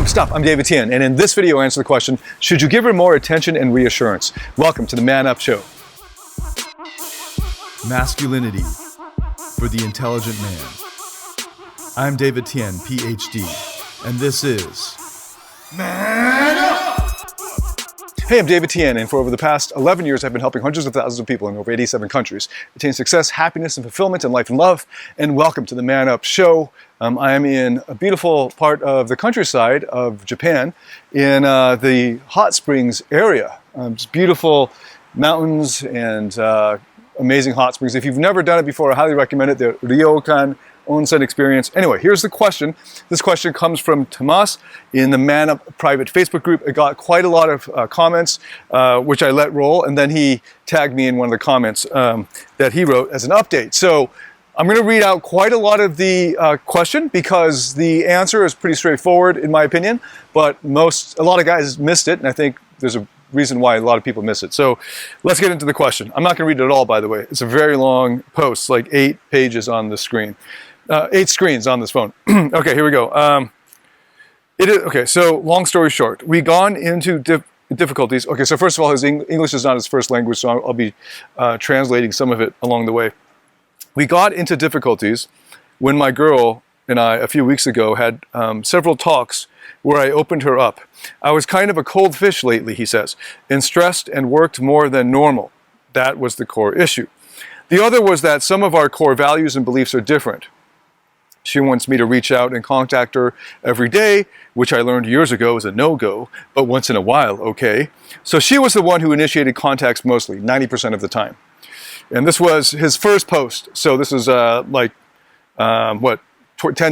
Stop, I'm David Tian, and in this video I answer the question, should you give her more attention and reassurance? Welcome to the Man Up Show. Masculinity for the intelligent man. I'm David Tian, Ph.D., and this is Man Up! Hey, I'm David Tian, and for over the past 11 years I've been helping hundreds of thousands of people in over 87 countries attain success, happiness, and fulfillment in life and love, and welcome to the Man Up Show. I am in a beautiful part of the countryside of Japan in the hot springs area. Just beautiful mountains and amazing hot springs. If you've never done it before, I highly recommend it. The ryokan onsen experience. Anyway, here's the question. This question comes from Tomas in the Man Up private Facebook group. It got quite a lot of comments, which I let roll, and then he tagged me in one of the comments that he wrote as an update. So I'm going to read out quite a lot of the question because the answer is pretty straightforward in my opinion, but a lot of guys missed it, and I think there's a reason why a lot of people miss it. So let's get into the question. I'm not going to read it at all, by the way. It's a very long post, like 8 pages on the screen. 8 screens on this phone. Okay, here we go. Okay, so long story short, we gone into difficulties. Okay, so first of all, his English is not his first language, so I'll be translating some of it along the way. We got into difficulties when my girl and I, a few weeks ago, had several talks where I opened her up. I was kind of a cold fish lately, he says, and stressed and worked more than normal. That was the core issue. The other was that some of our core values and beliefs are different. She wants me to reach out and contact her every day, which I learned years ago is a no-go, but once in a while, okay. So she was the one who initiated contacts mostly, 90% of the time. And this was his first post. So this is 10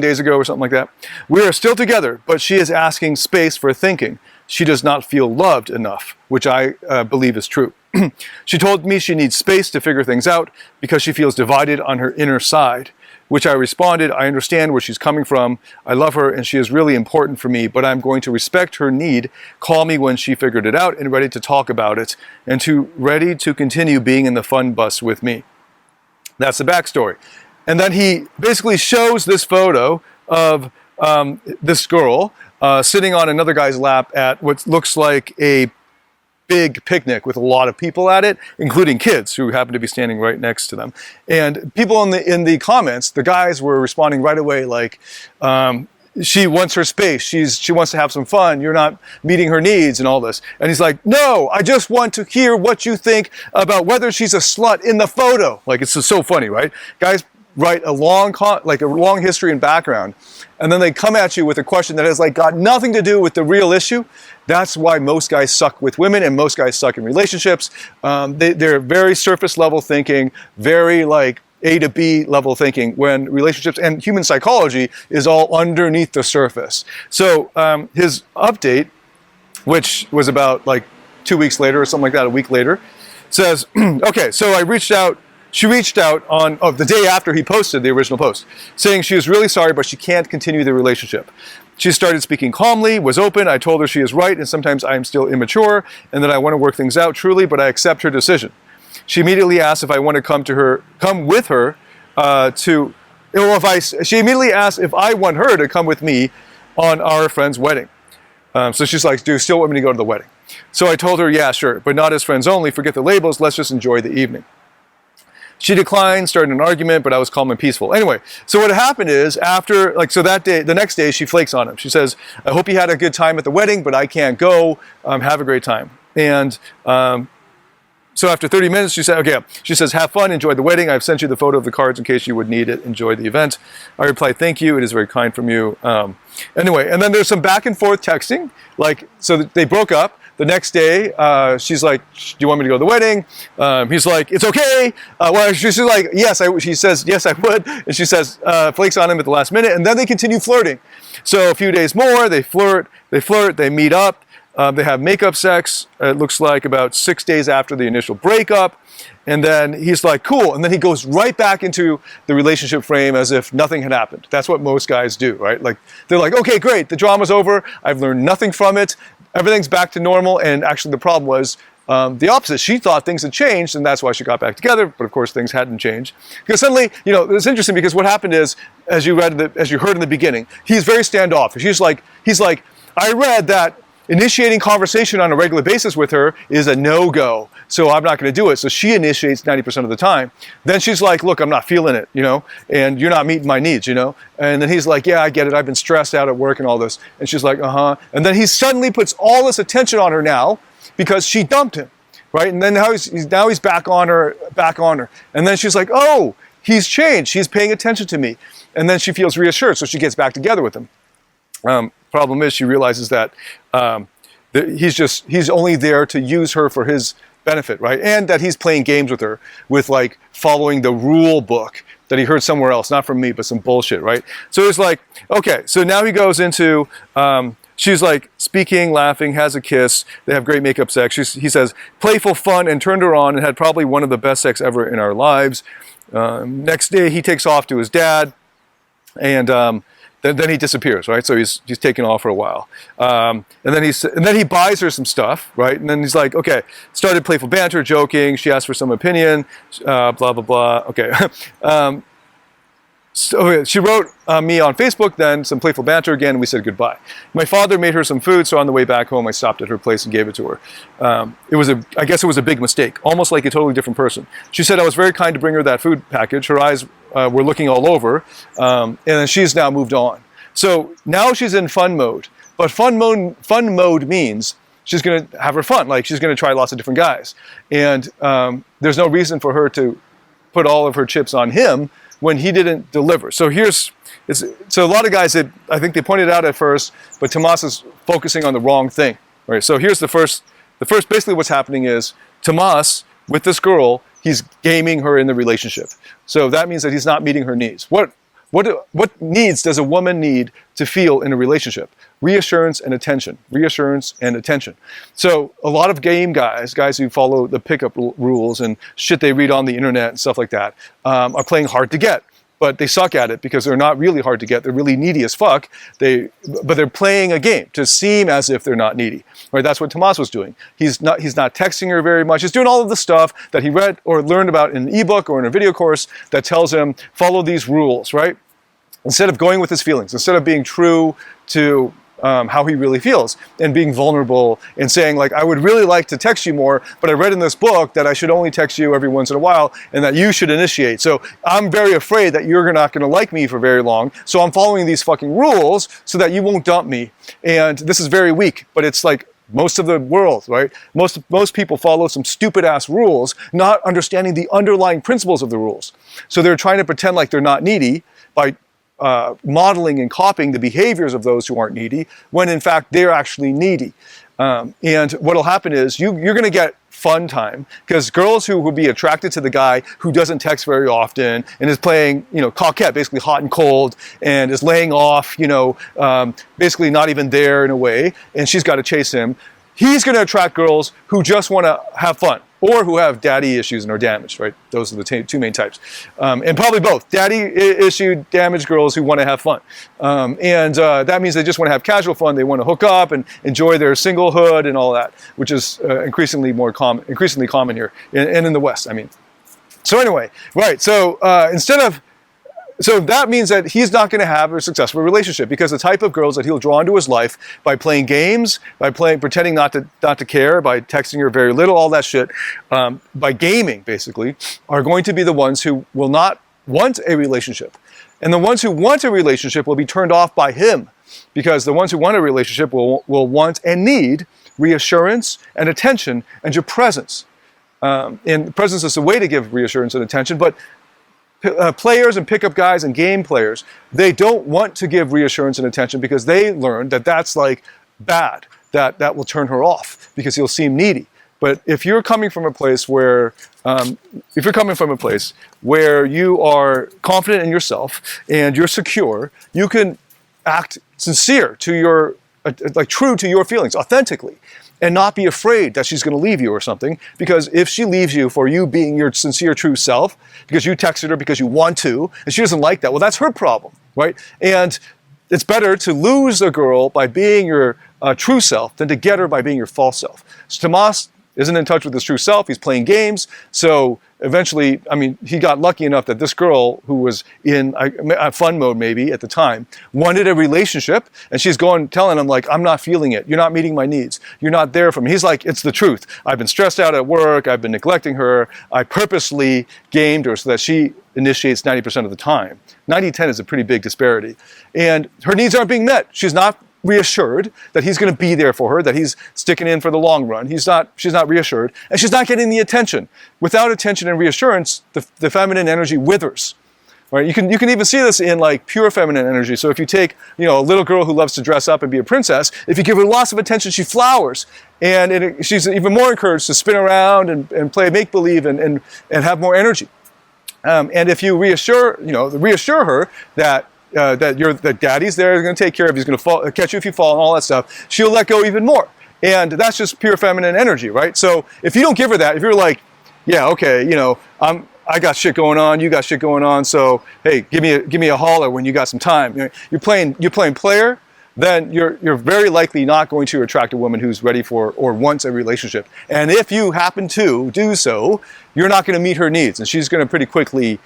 days ago or something like that. We are still together, but she is asking space for thinking. She does not feel loved enough, which I believe is true. She told me she needs space to figure things out because she feels divided on her inner side, which I responded, I understand where she's coming from. I love her and she is really important for me, but I'm going to respect her need. Call me when she figured it out and ready to talk about it and ready to continue being in the fun bus with me. That's the backstory. And then he basically shows this photo of this girl sitting on another guy's lap at what looks like a big picnic with a lot of people at it, including kids who happen to be standing right next to them. And people in the comments, the guys were responding right away like, she wants her space, she wants to have some fun, you're not meeting her needs and all this. And he's like, no, I just want to hear what you think about whether she's a slut in the photo. Like, it's just so funny, right? Guys write a long history and background, and then they come at you with a question that has got nothing to do with the real issue. That's why most guys suck with women and most guys suck in relationships. They're very surface level thinking, very A to B level thinking, when relationships and human psychology is all underneath the surface. So his update, which was about 2 weeks later or something like that, a week later, says, okay, so she reached out on the day after he posted the original post, saying she is really sorry, but she can't continue the relationship. She started speaking calmly, was open. I told her she is right, and sometimes I am still immature, and that I want to work things out truly, but I accept her decision. She immediately asked if I want to come with her she immediately asked if I want her to come with me on our friend's wedding. So she's like, do you still want me to go to the wedding? So I told her, yeah, sure, but not as friends only. Forget the labels. Let's just enjoy the evening. She declined, started an argument, but I was calm and peaceful. Anyway, so what happened is after, that day, the next day, she flakes on him. She says, I hope you had a good time at the wedding, but I can't go. Have a great time. And so after 30 minutes, she said, okay, she says, have fun, enjoy the wedding. I've sent you the photo of the cards in case you would need it. Enjoy the event. I replied, thank you. It is very kind from you. Anyway, and then there's some back and forth texting. So they broke up. The next day, she's like, do you want me to go to the wedding? He's like, it's okay. She's like, yes, she says, yes, I would. And she says, flakes on him at the last minute. And then they continue flirting. So a few days more, they flirt, they meet up, they have makeup sex. It looks like about 6 days after the initial breakup. And then he's like, cool. And then he goes right back into the relationship frame as if nothing had happened. That's what most guys do, right? They're like, okay, great. The drama's over. I've learned nothing from it. Everything's back to normal. And actually the problem was the opposite. She thought things had changed, and that's why she got back together. But of course, things hadn't changed. Because suddenly, it's interesting because what happened is, as you heard in the beginning, he's very standoffish. He's like, I read that initiating conversation on a regular basis with her is a no-go. So I'm not going to do it. So she initiates 90% of the time. Then she's like, look, I'm not feeling it, and you're not meeting my needs, And then he's like, yeah, I get it. I've been stressed out at work and all this. And she's like, uh-huh. And then he suddenly puts all this attention on her now because she dumped him, right? And then now he's back on her. And then she's like, oh, he's changed. He's paying attention to me. And then she feels reassured. So she gets back together with him. Problem is she realizes that he's only there to use her for his benefit, right? And that he's playing games with her, with like following the rule book that he heard somewhere else, not from me, but some bullshit, right? So it's like, okay, so now he goes into, she's like speaking, laughing, has a kiss, they have great makeup sex. He says, playful fun, and turned her on and had probably one of the best sex ever in our lives. Next day he takes off to his dad, and then he disappears, right? So he's taken off for a while, and then he buys her some stuff, right? And then he's like, okay, started playful banter, joking. She asked for some opinion, blah blah blah. Okay, so she wrote me on Facebook. Then some playful banter again, and we said goodbye. My father made her some food, so on the way back home, I stopped at her place and gave it to her. I guess it was a big mistake, almost like a totally different person. She said I was very kind to bring her that food package. Her eyes were looking all over, and then she's now moved on. So now she's in fun mode, but fun mode means she's going to have her fun. Like she's going to try lots of different guys, and there's no reason for her to put all of her chips on him when he didn't deliver. So so a lot of guys that I think they pointed out at first, but Tomas is focusing on the wrong thing. Right. So here's the first basically what's happening is Tomas with this girl, he's gaming her in the relationship. So that means that he's not meeting her needs. What needs does a woman need to feel in a relationship? Reassurance and attention. Reassurance and attention. So a lot of game guys who follow the pickup rules and shit they read on the internet and stuff like that, are playing hard to get. But they suck at it because they're not really hard to get. They're really needy as fuck. But they're playing a game to seem as if they're not needy. Right? That's what Tomas was doing. He's not texting her very much. He's doing all of the stuff that he read or learned about in an ebook or in a video course that tells him follow these rules, right? Instead of going with his feelings, instead of being true to how he really feels and being vulnerable and saying like, I would really like to text you more, but I read in this book that I should only text you every once in a while and that you should initiate. So I'm very afraid that you're not going to like me for very long. So I'm following these fucking rules so that you won't dump me. And this is very weak, but it's like most of the world, right? Most people follow some stupid ass rules, not understanding the underlying principles of the rules. So they're trying to pretend like they're not needy by modeling and copying the behaviors of those who aren't needy, when in fact they're actually needy. And what will happen is you're going to get fun time, because girls who will be attracted to the guy who doesn't text very often and is playing, coquette, basically hot and cold, and is laying off, basically not even there in a way, and she's got to chase him. He's going to attract girls who just want to have fun, or who have daddy issues and are damaged, right? Those are the two main types. And probably both. Daddy issue, damaged girls who want to have fun. And that means they just want to have casual fun. They want to hook up and enjoy their singlehood and all that, which is increasingly common here, and in the West, I mean. So anyway, right, so so that means that he's not going to have a successful relationship, because the type of girls that he'll draw into his life by playing games, by pretending not to care, by texting her very little, all that shit, by gaming basically, are going to be the ones who will not want a relationship. And the ones who want a relationship will be turned off by him, because the ones who want a relationship will want and need reassurance and attention and your presence. And presence is a way to give reassurance and attention, but players and pickup guys and game players, they don't want to give reassurance and attention because they learned that that's like bad, that will turn her off because he'll seem needy. But if you're coming from a place where you are confident in yourself and you're secure, you can act sincere to your, true to your feelings, authentically, and not be afraid that she's going to leave you or something. Because if she leaves you for you being your sincere, true self, because you texted her because you want to, and she doesn't like that, well, that's her problem, right? And it's better to lose a girl by being your true self than to get her by being your false self. So Tomas isn't in touch with his true self. He's playing games. So eventually, I mean, he got lucky enough that this girl who was in fun mode maybe at the time wanted a relationship, and she's telling him like, I'm not feeling it. You're not meeting my needs. You're not there for me. He's like, it's the truth. I've been stressed out at work. I've been neglecting her. I purposely gamed her so that she initiates 90% of the time. 90-10 is a pretty big disparity. And her needs aren't being met. She's not reassured that he's going to be there for her, that he's sticking in for the long run. She's not reassured, and she's not getting the attention. Without attention and reassurance, the feminine energy withers. Right? You can even see this in like pure feminine energy. So if you take, a little girl who loves to dress up and be a princess, if you give her lots of attention, she flowers, and she's even more encouraged to spin around and play make-believe and have more energy. And if you reassure her that daddy's there, he's going to take care of you, he's going to catch you if you fall and all that stuff, she'll let go even more. And that's just pure feminine energy, right? So if you don't give her that, if you're like, yeah, okay, I got shit going on, you got shit going on, so hey, give me a holler when you got some time. You're playing player, then you're very likely not going to attract a woman who's ready for or wants a relationship. And if you happen to do so, you're not going to meet her needs, and she's going to pretty quickly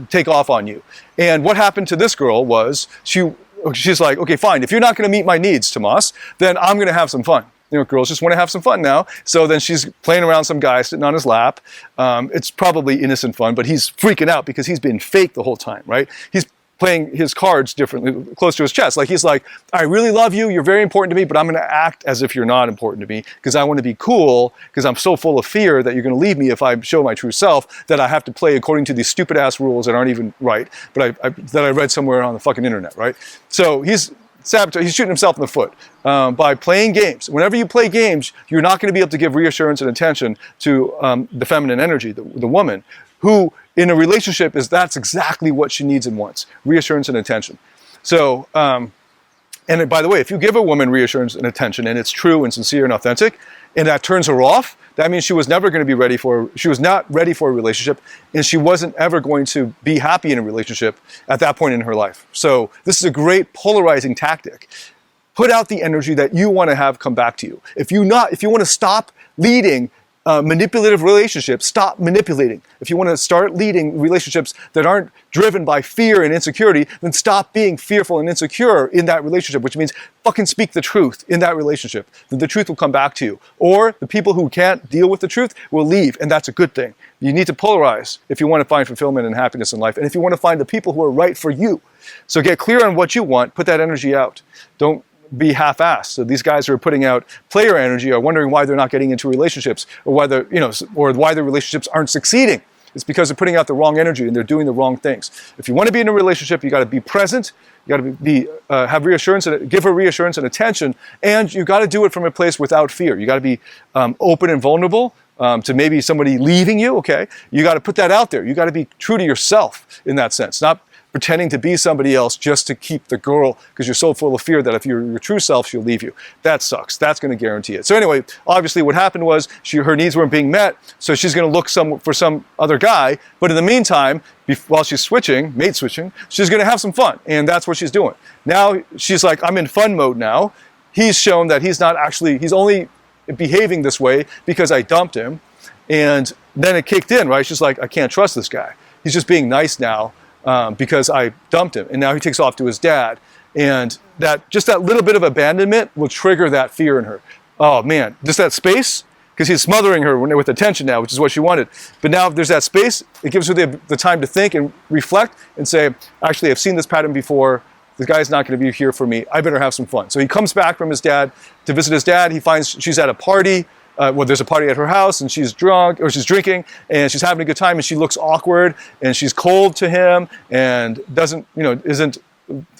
take off on you. And what happened to this girl was she's like, okay, fine, if you're not going to meet my needs, Tomas, then I'm going to have some fun. Girls just want to have some fun now. So then she's playing around some guy sitting on his lap. It's probably innocent fun, but he's freaking out because he's been fake the whole time, right? He's playing his cards differently, close to his chest. Like he's like, I really love you, you're very important to me, but I'm going to act as if you're not important to me because I want to be cool, because I'm so full of fear that you're going to leave me if I show my true self, that I have to play according to these stupid ass rules that aren't even right, but that I read somewhere on the fucking internet, right? So he's shooting himself in the foot by playing games. Whenever you play games, you're not going to be able to give reassurance and attention to the feminine energy, the woman, who in a relationship that's exactly what she needs and wants, reassurance and attention. So, and by the way, if you give a woman reassurance and attention and it's true and sincere and authentic, and that turns her off, that means she was not ready for a relationship, and she wasn't ever going to be happy in a relationship at that point in her life. So this is a great polarizing tactic. Put out the energy that you want to have come back to you. If you want to stop leading manipulative relationships, stop manipulating. If you want to start leading relationships that aren't driven by fear and insecurity, then stop being fearful and insecure in that relationship, which means fucking speak the truth in that relationship. Then the truth will come back to you. Or the people who can't deal with the truth will leave, and that's a good thing. You need to polarize if you want to find fulfillment and happiness in life, and if you want to find the people who are right for you. So get clear on what you want, put that energy out. Don't be half-assed. So these guys who are putting out player energy are wondering why they're not getting into relationships, or why their relationships aren't succeeding. It's because they're putting out the wrong energy and they're doing the wrong things. If you want to be in a relationship, you got to be present. You got to have reassurance and give her reassurance and attention, and you got to do it from a place without fear. You got to be open and vulnerable to maybe somebody leaving you. Okay, you got to put that out there. You got to be true to yourself in that sense, not pretending to be somebody else just to keep the girl, because you're so full of fear that if you're your true self, she'll leave you. That sucks. That's going to guarantee it. So anyway, obviously what happened was her needs weren't being met, so she's going to look for some other guy, but in the meantime, while she's mate switching, she's going to have some fun, and that's what she's doing. Now she's like, I'm in fun mode now. He's shown that he's only behaving this way because I dumped him, and then it kicked in, right? She's like, I can't trust this guy. He's just being nice now. Because I dumped him, and now he takes off to his dad, and that little bit of abandonment will trigger that fear in her. Oh man, just that space, because he's smothering her with attention now, which is what she wanted. But now if there's that space, it gives her the time to think and reflect and say, actually, I've seen this pattern before. The guy's not going to be here for me. I better have some fun. So he comes back from his dad to visit his dad. He finds she's at a party. There's a party at her house, and she's drunk, or she's drinking, and she's having a good time, and she looks awkward, and she's cold to him, and isn't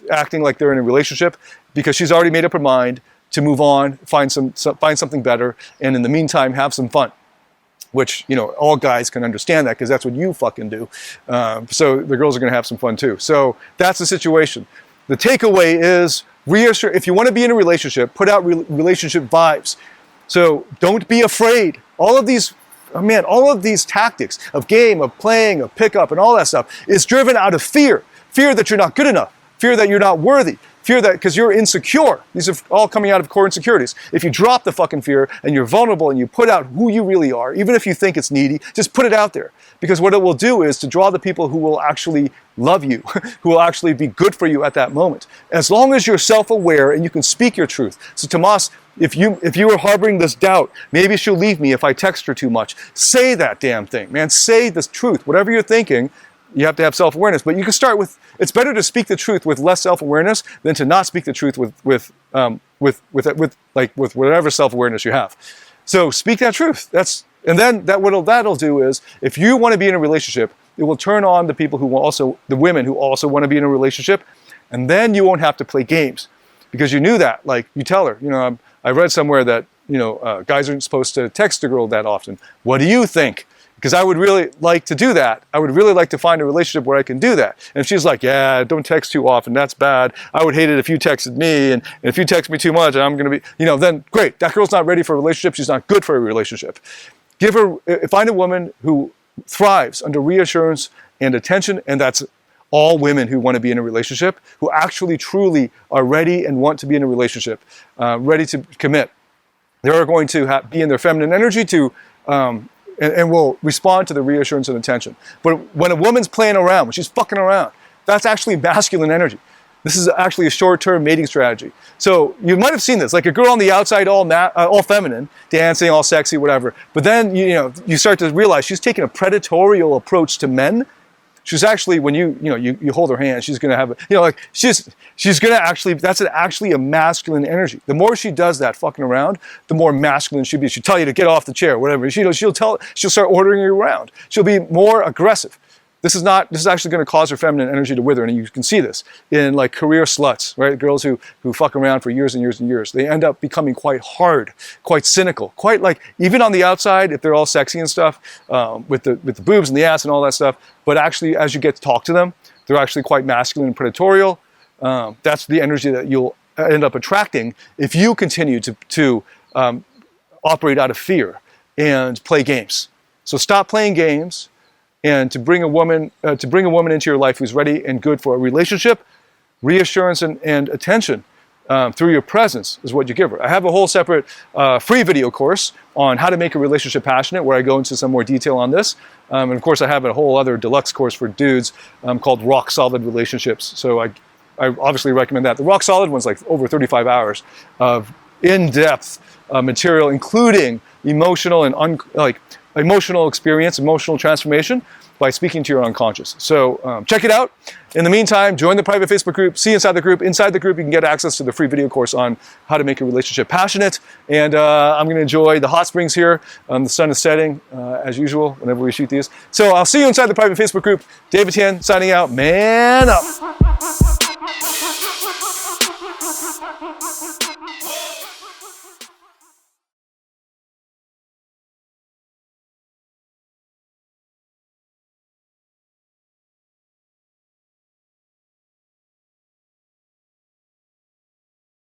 acting like they're in a relationship, because she's already made up her mind to move on, find something better, and in the meantime, have some fun. Which, all guys can understand that, because that's what you fucking do. So the girls are going to have some fun too. So that's the situation. The takeaway is reassure. If you want to be in a relationship, put out relationship vibes. So don't be afraid. All of these tactics of game, of playing, of pickup, and all that stuff is driven out of fear. Fear that you're not good enough. Fear that you're not worthy. Fear that, because you're insecure. These are all coming out of core insecurities. If you drop the fucking fear and you're vulnerable and you put out who you really are, even if you think it's needy, just put it out there. Because what it will do is to draw the people who will actually love you, who will actually be good for you at that moment. As long as you're self-aware and you can speak your truth. So Tomas, if you are harboring this doubt, maybe she'll leave me if I text her too much. Say that damn thing, man. Say the truth. Whatever you're thinking, you have to have self-awareness. But you can start with, it's better to speak the truth with less self-awareness than to not speak the truth with whatever self-awareness you have. So speak that truth. And then that'll do is, if you want to be in a relationship, it will turn on the people the women who also want to be in a relationship, and then you won't have to play games. Because you knew that, like, you tell her, I read somewhere that, guys aren't supposed to text a girl that often. What do you think? Because I would really like to do that. I would really like to find a relationship where I can do that. And if she's like, yeah, don't text too often, that's bad. I would hate it if you texted me, and if you text me too much, I'm going to be, then great. That girl's not ready for a relationship. She's not good for a relationship. Find a woman who thrives under reassurance and attention, and that's all women who want to be in a relationship, who actually truly are ready and want to be in a relationship, ready to commit. They are going to be in their feminine energy and will respond to the reassurance and attention. But when a woman's playing around, when she's fucking around, that's actually masculine energy. This is actually a short-term mating strategy. So you might have seen this, like a girl on the outside, all feminine, dancing, all sexy, whatever. But then you start to realize she's taking a predatory approach to men. She's actually, when you hold her hand, she's going to have she's going to actually, that's actually a masculine energy. The more she does that fucking around, the more masculine she'll be. She'll tell you to get off the chair, whatever. She'll start ordering you around. She'll be more aggressive. This is actually going to cause her feminine energy to wither, and you can see this in like career sluts, right? Girls who fuck around for years and years and years. They end up becoming quite hard, quite cynical, quite like, even on the outside, if they're all sexy and stuff, with the boobs and the ass and all that stuff, but actually as you get to talk to them, they're actually quite masculine and predatorial. That's the energy that you'll end up attracting if you continue to operate out of fear and play games. So stop playing games. And to bring a woman into your life who's ready and good for a relationship, reassurance and attention through your presence is what you give her. I have a whole separate free video course on how to make a relationship passionate, where I go into some more detail on this. And of course, I have a whole other deluxe course for dudes called Rock Solid Relationships. So I obviously recommend that. The Rock Solid one's like over 35 hours of in-depth material, including emotional and emotional experience, emotional transformation by speaking to your unconscious. So check it out. In the meantime, join the private Facebook group, see inside the group. Inside the group, you can get access to the free video course on how to make a relationship passionate. And I'm going to enjoy the hot springs here. The sun is setting, as usual, whenever we shoot these. So I'll see you inside the private Facebook group. David Tian signing out. Man up.